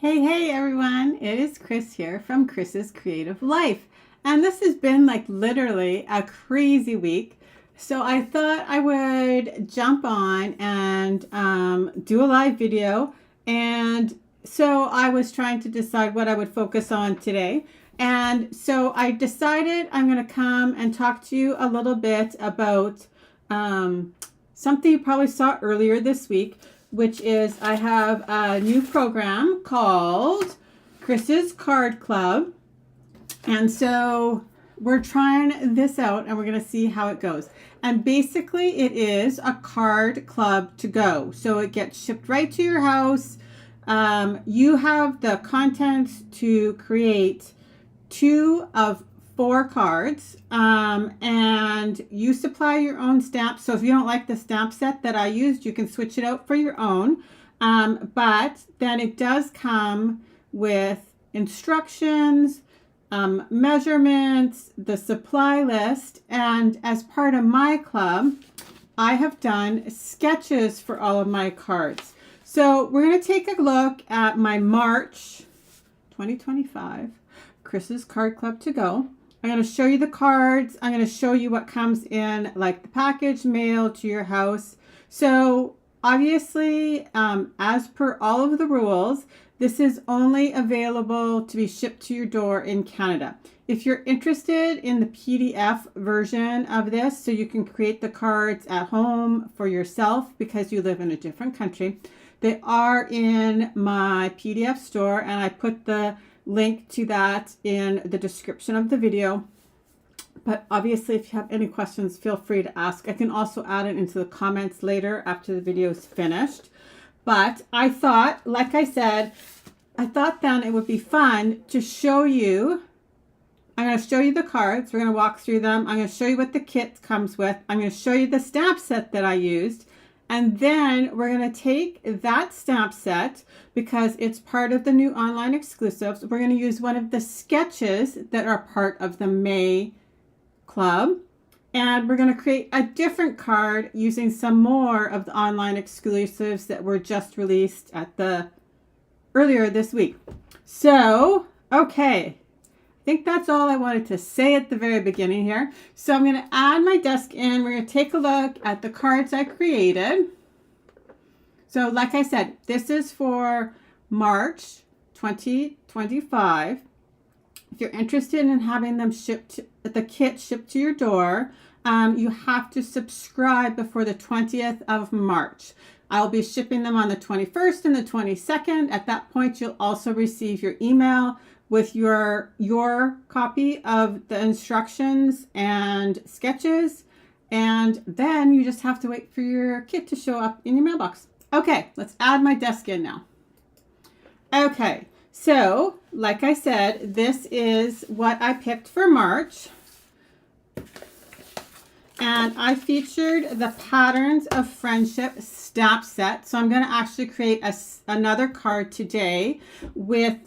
Hey everyone, it is Chris here from Chris's Creative Life. And this has been like literally a crazy week. So I thought I would jump on and do a live video. And so I was trying to decide what I would focus on today. And so I decided I'm going to come and talk to you a little bit about something you probably saw earlier this week, which is I have a new program called Chris's Card Club. And so we're trying this out and we're going to see how it goes. And basically it is a card club to go. So it gets shipped right to your house. You have the content to create 2 of 4 cards, and you supply your own stamps. So if you don't like the stamp set that I used, you can switch it out for your own. But then it does come with instructions, measurements, the supply list, and as part of my club, I have done sketches for all of my cards. So we're going to take a look at my March 2025 Chris's Card Club to go. I'm going to show you the cards. I'm going to show you what comes in, like the package mail to your house. So obviously, as per all of the rules, this is only available to be shipped to your door in Canada. If you're interested in the PDF version of this, so you can create the cards at home for yourself because you live in a different country, they are in my PDF store, and I put the link to that in the description of the video. But obviously, if you have any questions, feel free to ask. I can also add it into the comments later after the video is finished. But I thought, like I said, I thought then it would be fun to show you. I'm going to show you the cards. We're going to walk through them. I'm going to show you what the kit comes with. I'm going to show you the stamp set that I used. And then we're going to take that stamp set, because it's part of the new online exclusives. We're going to use one of the sketches that are part of the May Club. And we're going to create a different card using some more of the online exclusives that were just released at earlier this week. So, okay. I think that's all I wanted to say at the very beginning here. So I'm going to add my desk in. We're going to take a look at the cards I created. So like I said, this is for March 2025. If you're interested in having them the kit shipped to your door, you have to subscribe before the 20th of March. I'll be shipping them on the 21st and the 22nd. At that point, you'll also receive your email with your copy of the instructions and sketches, and then you just have to wait for your kit to show up in your mailbox. Okay, let's add my desk in now. Okay, so like I said, this is what I picked for March, and I featured the Patterns of Friendship stamp set. So I'm going to actually create another card today with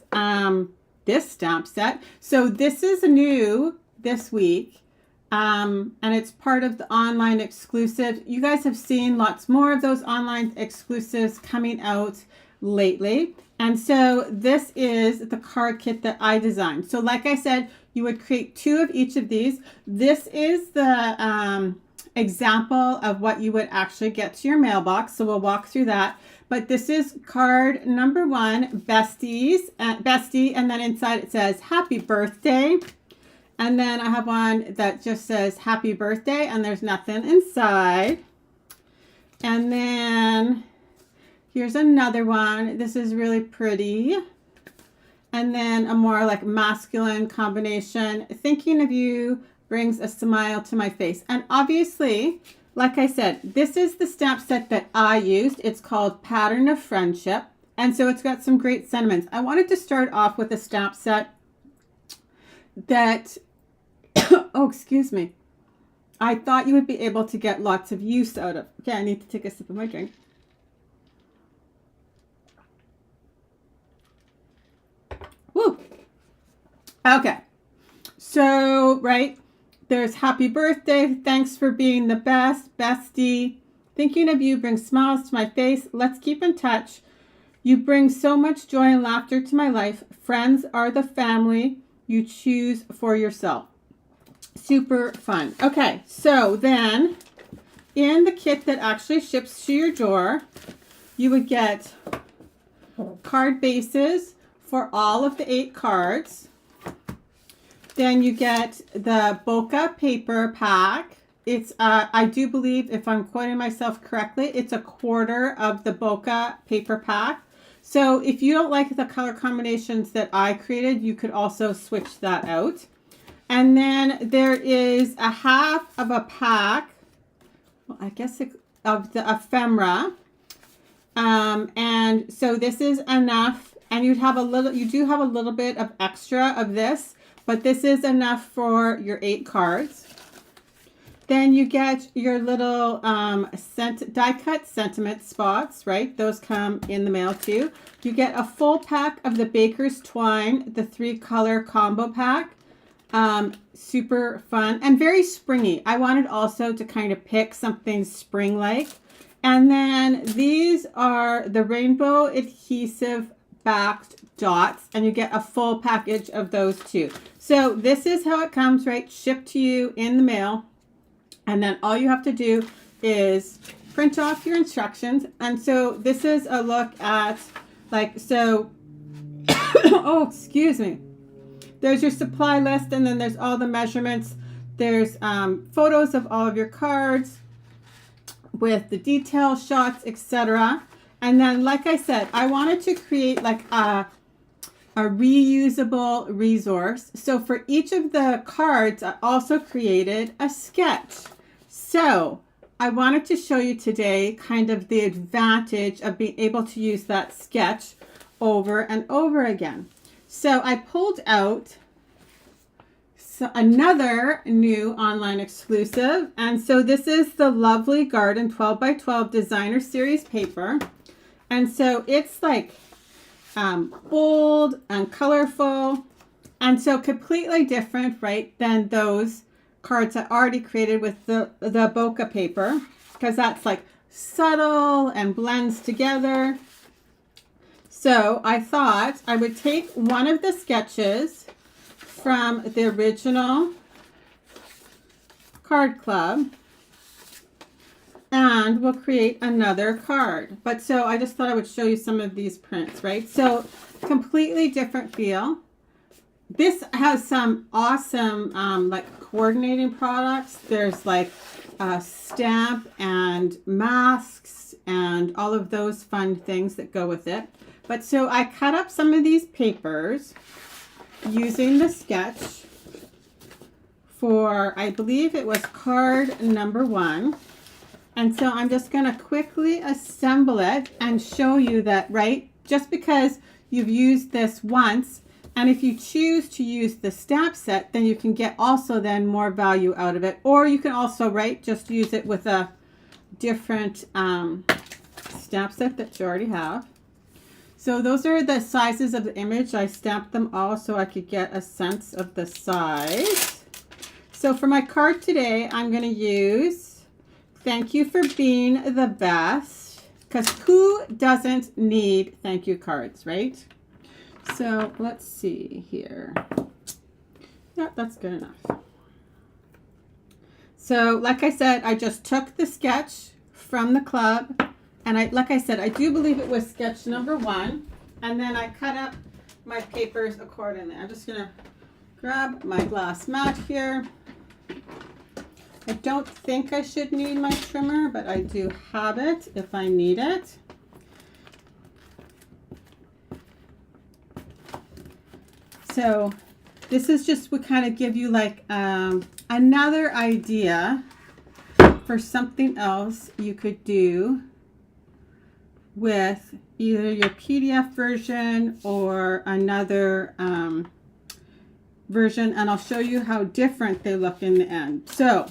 this stamp set. So this is new this week, and it's part of the online exclusive. You guys have seen lots more of those online exclusives coming out lately. And so this is the card kit that I designed. So like I said, you would create 2 of each of these. This is the example of what you would actually get to your mailbox. So we'll walk through that. But this is card number 1, bestie, and then inside it says happy birthday. And then I have one that just says happy birthday, and there's nothing inside. And then here's another one. This is really pretty. And then a more like masculine combination. Thinking of you brings a smile to my face. And obviously, like I said, this is the stamp set that I used. It's called Pattern of Friendship. And so it's got some great sentiments. I wanted to start off with a stamp set that, oh, excuse me, I thought you would be able to get lots of use out of. Okay, I need to take a sip of my drink. Woo. Okay. So, right. There's happy birthday. Thanks for being the best, bestie. Thinking of you brings smiles to my face. Let's keep in touch. You bring so much joy and laughter to my life. Friends are the family you choose for yourself. Super fun. Okay, so then in the kit that actually ships to your door, you would get card bases for all of the 8 cards. Then you get the Bokeh paper pack. It's, I do believe, if I'm quoting myself correctly, it's a quarter of the Bokeh paper pack. So if you don't like the color combinations that I created, you could also switch that out. And then there is a half of a pack, well, I guess of the ephemera. And so this is enough, and you do have a little bit of extra of this, but this is enough for your 8 cards. Then you get your little die cut sentiment spots, right? Those come in the mail too. You get a full pack of the Baker's Twine, the 3-color combo pack. Super fun and very springy. I wanted also to kind of pick something spring-like. And then these are the rainbow adhesive backed dots, and you get a full package of those too. So this is how it comes, right? Shipped to you in the mail. And then all you have to do is print off your instructions. And so this is a look at, like, so, oh, excuse me. There's your supply list, and then there's all the measurements. There's photos of all of your cards with the detail shots, etc. And then, like I said, I wanted to create like a reusable resource. So for each of the cards, I also created a sketch. So I wanted to show you today kind of the advantage of being able to use that sketch over and over again. So I pulled out another new online exclusive. And so this is the Lovely Garden 12x12 Designer Series paper. And so it's like bold and colorful. And so completely different, right, than those cards I already created with the Bokeh paper. Because that's like subtle and blends together. So I thought I would take one of the sketches from the original card club and we'll create another card. But so I just thought I would show you some of these prints, right? So completely different feel. This has some awesome like coordinating products. There's like a stamp and masks and all of those fun things that go with it. But so I cut up some of these papers using the sketch for, I believe it was card number 1. And so I'm just going to quickly assemble it and show you that, right, just because you've used this once, and if you choose to use the stamp set, then you can get also then more value out of it. Or you can also, right, just use it with a different stamp set that you already have. So those are the sizes of the image. I stamped them all so I could get a sense of the size. So for my card today, I'm going to use Thank You for Being the Best. Because who doesn't need thank you cards, right? So let's see here. Yeah, that's good enough. So like I said, I just took the sketch from the club. And like I said, I do believe it was sketch number 1. And then I cut up my papers accordingly. I'm just going to grab my glass mat here. I don't think I should need my trimmer, but I do have it if I need it. So this is just would kind of give you like another idea for something else you could do with either your PDF version or another version, and I'll show you how different they look in the end. So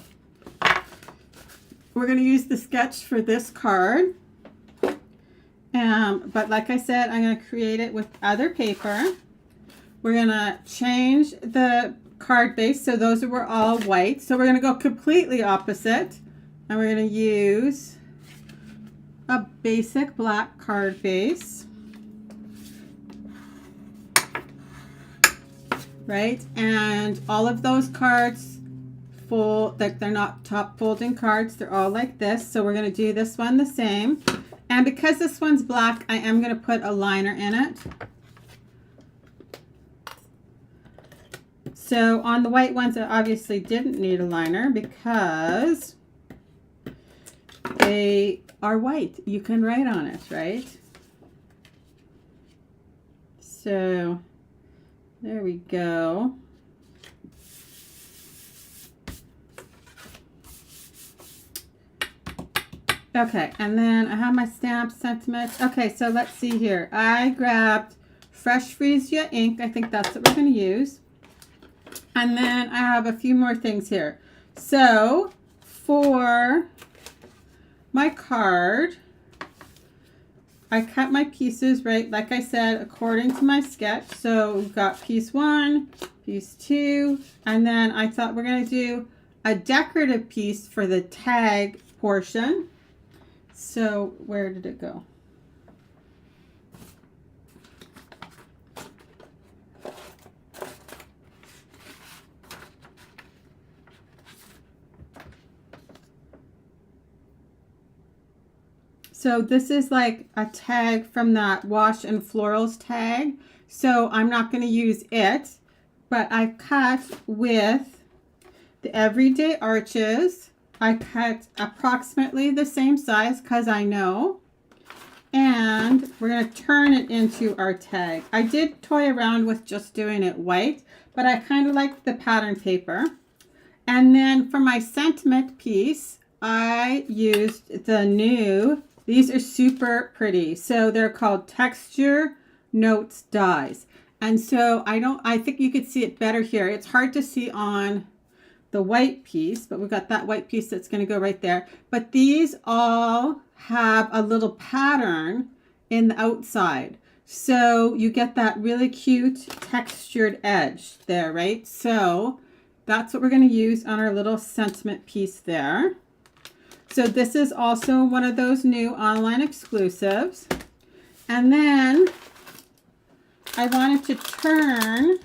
we're going to use the sketch for this card, but like I said, I'm going to create it with other paper. We're going to change the card base, so those were all white. So we're going to go completely opposite, and we're going to use a basic black card base. right? And all of those cards fold, like they're not top folding cards, they're all like this. So we're going to do this one the same. And because this one's black, I am going to put a liner in it. So on the white ones, I obviously didn't need a liner because they are white. You can write on it, right? So there we go. Okay, and then I have my stamp sentiments. Okay, so let's see here. I grabbed Fresh Freesia ink. I think that's what we're going to use. And then I have a few more things here. So for my card, I cut my pieces, right, like I said, according to my sketch. So we've got piece 1, piece 2, and then I thought we're going to do a decorative piece for the tag portion. So where did it go? So this is like a tag from that Wash and Florals tag. So I'm not going to use it, but I cut with the Everyday Arches. I cut approximately the same size because I know. And we're going to turn it into our tag. I did toy around with just doing it white, but I kind of like the pattern paper. And then for my sentiment piece, I used the new, these are super pretty. So they're called Texture Notes Dies. And so I think you could see it better here. It's hard to see on the white piece, but we've got that white piece that's going to go right there. But these all have a little pattern in the outside. So you get that really cute textured edge there, right? So that's what we're going to use on our little sentiment piece there. So this is also one of those new online exclusives. And then I wanted to turn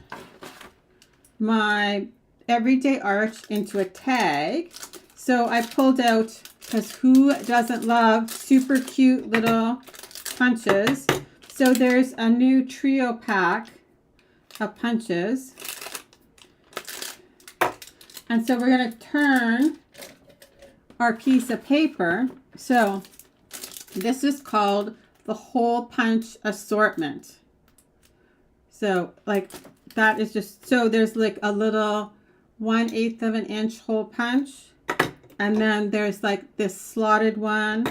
my Everyday Arch into a tag. So I pulled out, because who doesn't love super cute little punches? So there's a new trio pack of punches. And so we're going to turn our piece of paper. So this is called the Hole Punch Assortment. So like that is just, so there's like a little 1/8 of an inch hole punch. And then there's like this slotted one.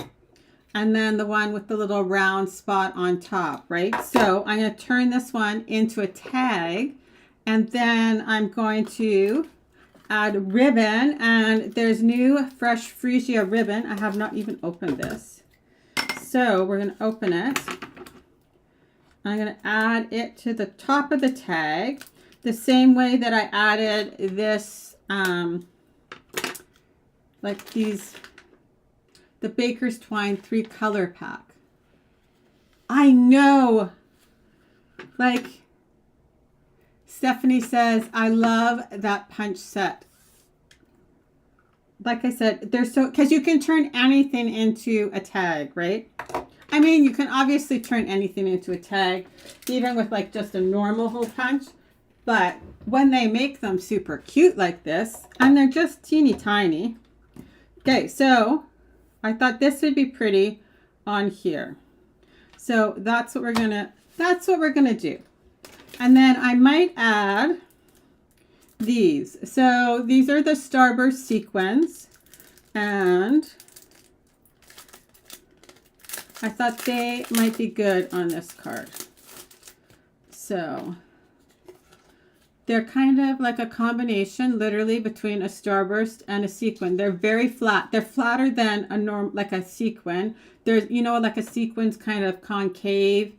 And then the one with the little round spot on top, right? So I'm going to turn this one into a tag. And then I'm going to add ribbon. And there's new Fresh Freesia ribbon. I have not even opened this. So we're going to open it. I'm going to add it to the top of the tag. The same way that I added this, like these, the Baker's Twine 3-color pack. I know, like Stephanie says, I love that punch set. Like I said, they're so, because you can turn anything into a tag, right? I mean, you can obviously turn anything into a tag, even with like just a normal hole punch. But when they make them super cute like this, and they're just teeny tiny. Okay, so I thought this would be pretty on here. So that's what we're gonna do. And then I might add these. So these are the Starburst sequins, and I thought they might be good on this card. So they're kind of like a combination, literally, between a starburst and a sequin. They're very flat. They're flatter than a norm, like a sequin. There's, you know, like a sequin's kind of concave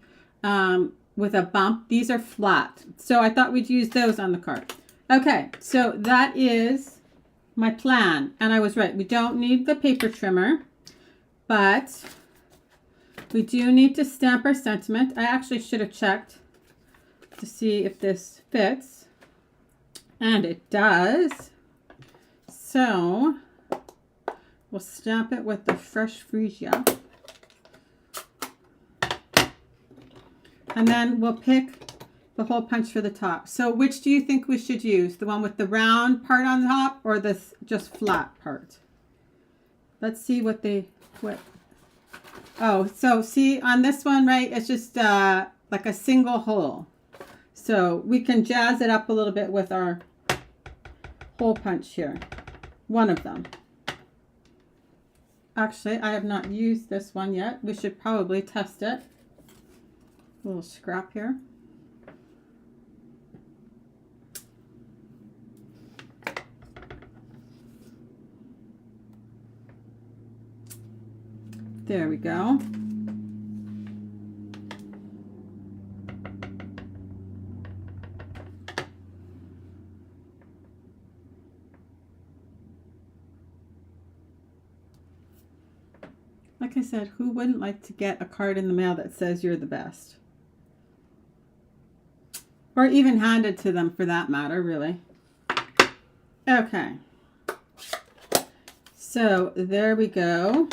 with a bump. These are flat. So I thought we'd use those on the card. Okay, so that is my plan. And I was right. We don't need the paper trimmer, but we do need to stamp our sentiment. I actually should have checked to see if this fits. And it does. So we'll stamp it with the Fresh Freesia. And then we'll pick the hole punch for the top. So which do you think we should use? The one with the round part on the top or this just flat part? Let's see what oh, so see on this one, right? It's just like a single hole. So we can jazz it up a little bit with our hole punch here. One of them. Actually, I have not used this one yet. We should probably test it. A little scrap here. There we go. Like I said, who wouldn't like to get a card in the mail that says you're the best? Or even handed to them for that matter, really. Okay. So there we go.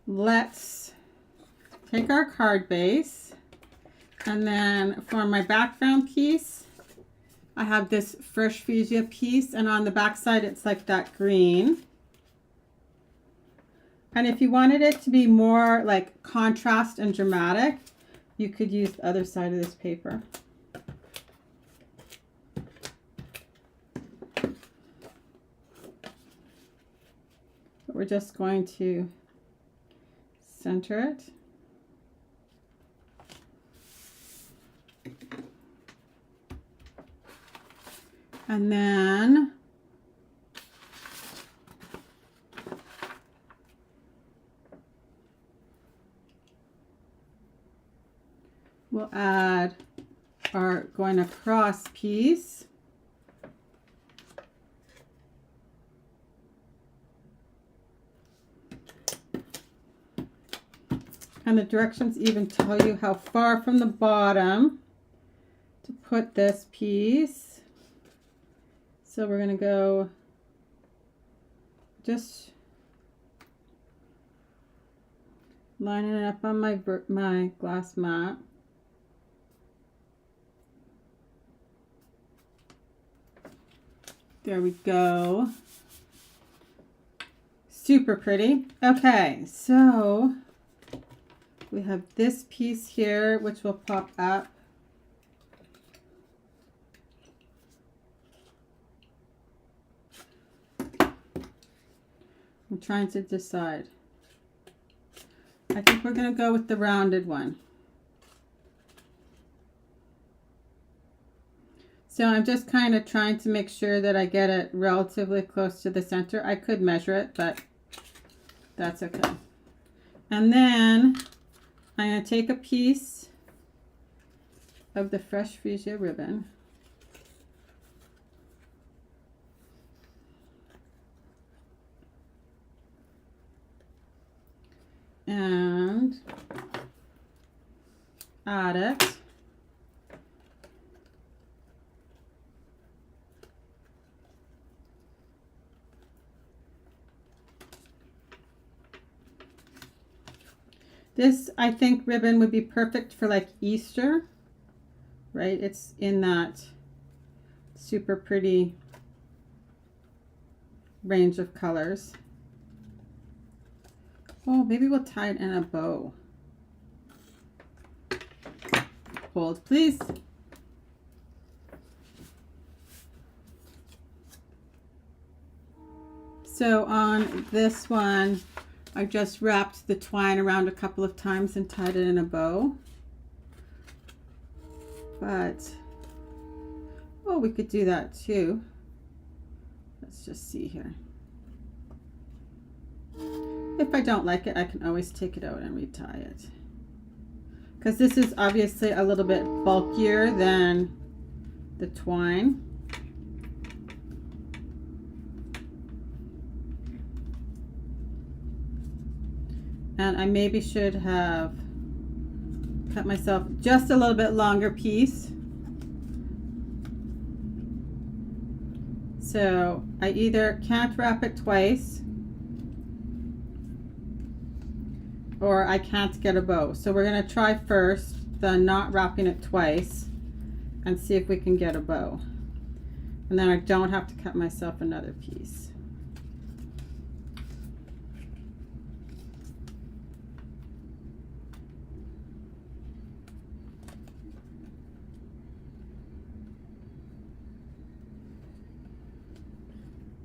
Let's take our card base, and then for my background piece, I have this Fresh Freesia piece, and on the back side it's like that green. And if you wanted it to be more like contrast and dramatic, you could use the other side of this paper. But we're just going to center it. And then we'll add our going across piece. And the directions even tell you how far from the bottom to put this piece. So we're going to go just lining it up on my glass mat. There we go. Super pretty. Okay, so we have this piece here, which will pop up. I'm trying to decide. I think we're going to go with the rounded one. So I'm just kind of trying to make sure that I get it relatively close to the center. I could measure it, but that's okay. And then I'm going to take a piece of the Fresh Freesia ribbon. And add it. This, I think, ribbon would be perfect for like Easter, right? It's in that super pretty range of colors. Oh, maybe we'll tie it in a bow. Hold, please. So on this one, I just wrapped the twine around a couple of times and tied it in a bow. But, oh, we could do that too. Let's just see here. If I don't like it, I can always take it out and retie it. Because this is obviously a little bit bulkier than the twine. And I maybe should have cut myself just a little bit longer piece. So I either can't wrap it twice or I can't get a bow. So we're going to try first the not wrapping it twice and see if we can get a bow. And then I don't have to cut myself another piece.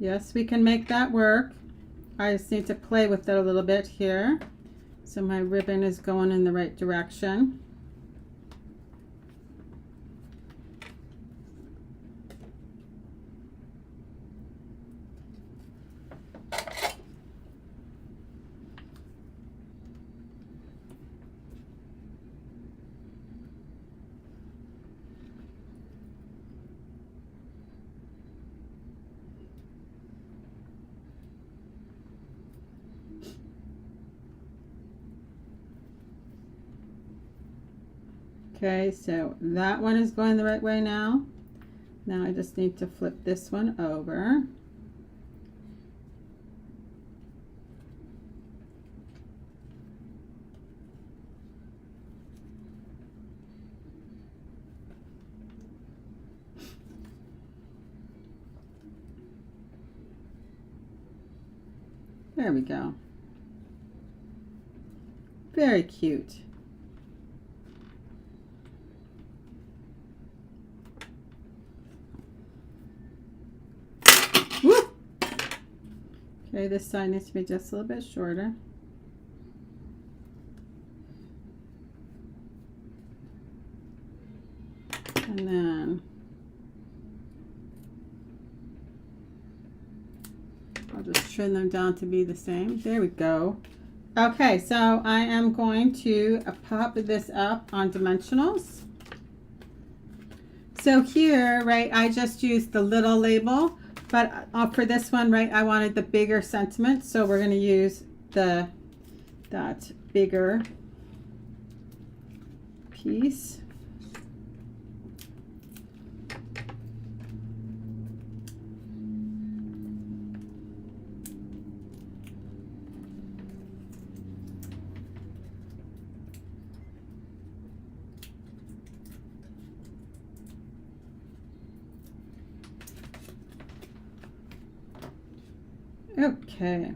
Yes, we can make that work. I just need to play with it a little bit here so my ribbon is going in the right direction. Okay, so that one is going the right way now. Now I just need to flip this one over. There we go. Very cute. Woo! Okay, this side needs to be just a little bit shorter. And then I'll just trim them down to be the same. There we go. Okay, so I am going to pop this up on dimensionals. So here, right, I just used the little label, but for this one, right, I wanted the bigger sentiment, so we're going to use that bigger piece. Okay.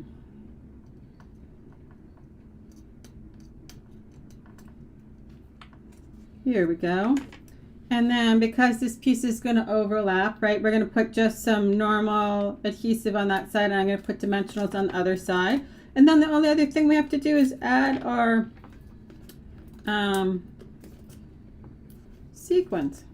Here we go. And then because this piece is going to overlap, right, we're going to put just some normal adhesive on that side, and I'm going to put dimensionals on the other side. And then the only other thing we have to do is add our sequins.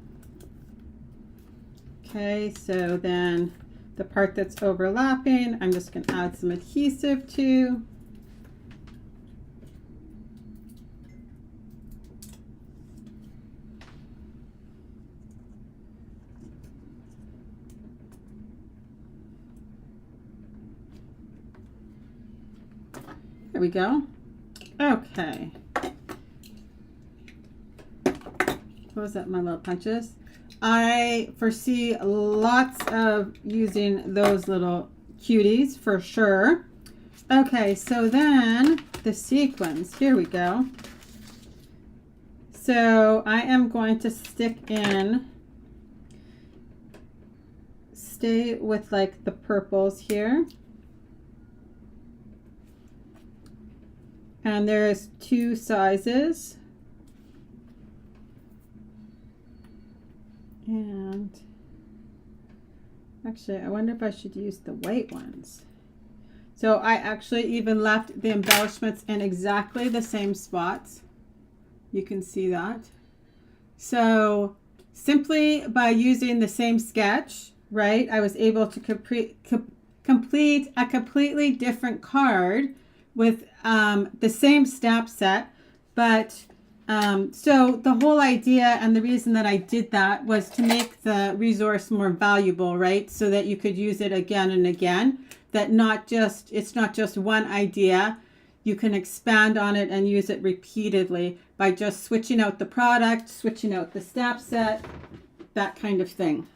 Okay, so then the part that's overlapping, I'm just going to add some adhesive to. There we go. Okay. Close up my little punches. I foresee lots of using those little cuties for sure. Okay, so then the sequins. Here we go. So I am going to stay with like the purples here. And there's two sizes. And actually, I wonder if I should use the white ones. So I actually even left the embellishments in exactly the same spots. You can see that. So simply by using the same sketch, right, I was able to complete a completely different card with the same snap set, but so the whole idea and the reason that I did that was to make the resource more valuable, right? So that you could use it again and again. That it's not just one idea. You can expand on it and use it repeatedly by just switching out the product, switching out the snap set, that kind of thing.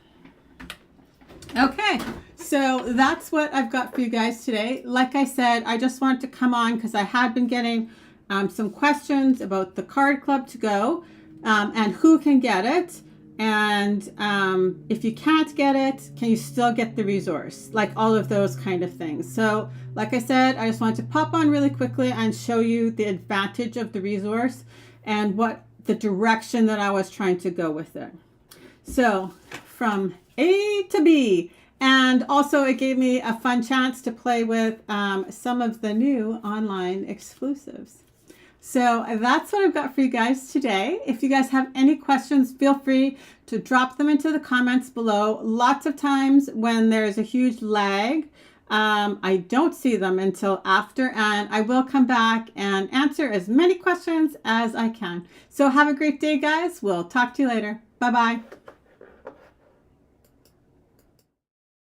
Okay, so that's what I've got for you guys today. Like I said, I just wanted to come on because I had been getting some questions about the Card Club to Go and who can get it. And if you can't get it, can you still get the resource? Like all of those kind of things. So like I said, I just wanted to pop on really quickly and show you the advantage of the resource and what the direction that I was trying to go with it. So from A to B. And also it gave me a fun chance to play with some of the new online exclusives. So that's what I've got for you guys today. If you guys have any questions, feel free to drop them into the comments below. Lots of times when there's a huge lag, I don't see them until after, and I will come back and answer as many questions as I can. So have a great day, guys. We'll talk to you later. Bye-bye.